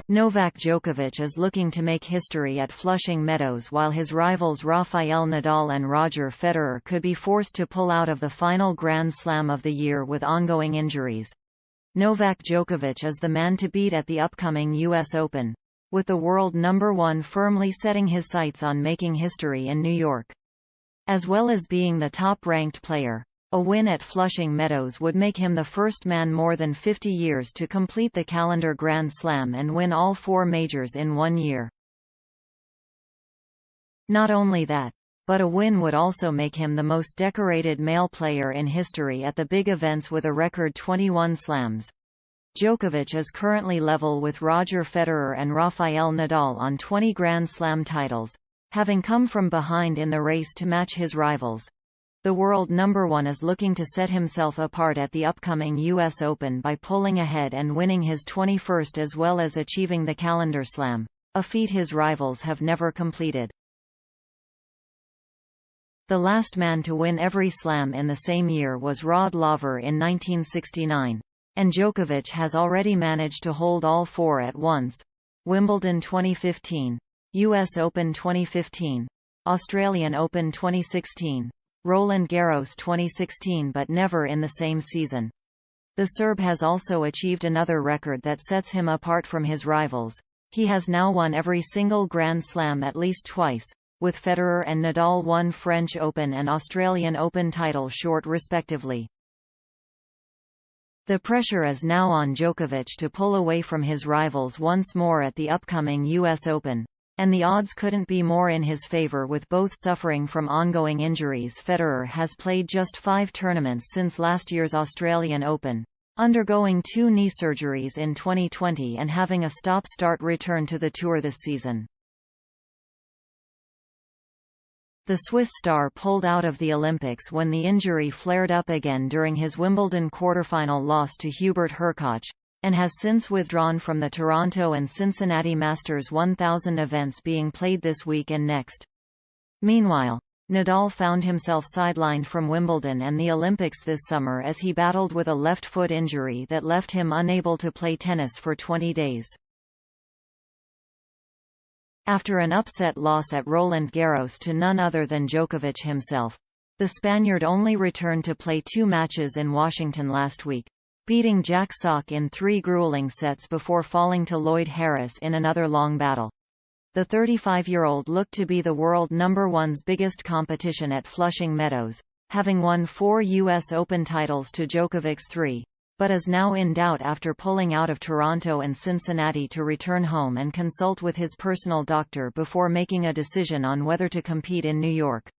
Novak Djokovic is looking to make history at Flushing Meadows, while his rivals Rafael Nadal and Roger Federer could be forced to pull out of the final Grand Slam of the year with ongoing injuries. Novak Djokovic is the man to beat at the upcoming US Open, with the world number 1 firmly setting his sights on making history in New York. As well as being the top-ranked player, a win at Flushing Meadows would make him the first man more than 50 years to complete the calendar Grand Slam and win all 4 majors in 1 year. Not only that, but a win would also make him the most decorated male player in history at the big events with a record 21 slams. Djokovic is currently level with Roger Federer and Rafael Nadal on 20 Grand Slam titles, having come from behind in the race to match his rivals. The world number 1 is looking to set himself apart at the upcoming US Open by pulling ahead and winning his 21st as well as achieving the calendar slam, a feat his rivals have never completed. The last man to win every slam in the same year was Rod Laver in 1969, and Djokovic has already managed to hold all 4 at once: Wimbledon 2015, US Open 2015, Australian Open 2016, Roland Garros 2016, but never in the same season. The Serb has also achieved another record that sets him apart from his rivals. He has now won every single Grand Slam at least twice, with Federer and Nadal one French Open and Australian Open title short respectively. The pressure is now on Djokovic to pull away from his rivals once more at the upcoming US Open, and the odds couldn't be more in his favor with both suffering from ongoing injuries. Federer has played just 5 tournaments since last year's Australian Open, undergoing 2 knee surgeries in 2020 and having a stop-start return to the tour this season. The Swiss star pulled out of the Olympics when the injury flared up again during his Wimbledon quarterfinal loss to Hubert Hurkacz, and has since withdrawn from the Toronto and Cincinnati Masters 1000 events being played this week and next. Meanwhile, Nadal found himself sidelined from Wimbledon and the Olympics this summer as he battled with a left foot injury that left him unable to play tennis for 20 days. After an upset loss at Roland Garros to none other than Djokovic himself, the Spaniard only returned to play 2 matches in Washington last week, beating Jack Sock in 3 grueling sets before falling to Lloyd Harris in another long battle. The 35-year-old looked to be the world number 1's biggest competition at Flushing Meadows, having won 4 US Open titles to Djokovic's 3, but is now in doubt after pulling out of Toronto and Cincinnati to return home and consult with his personal doctor before making a decision on whether to compete in New York.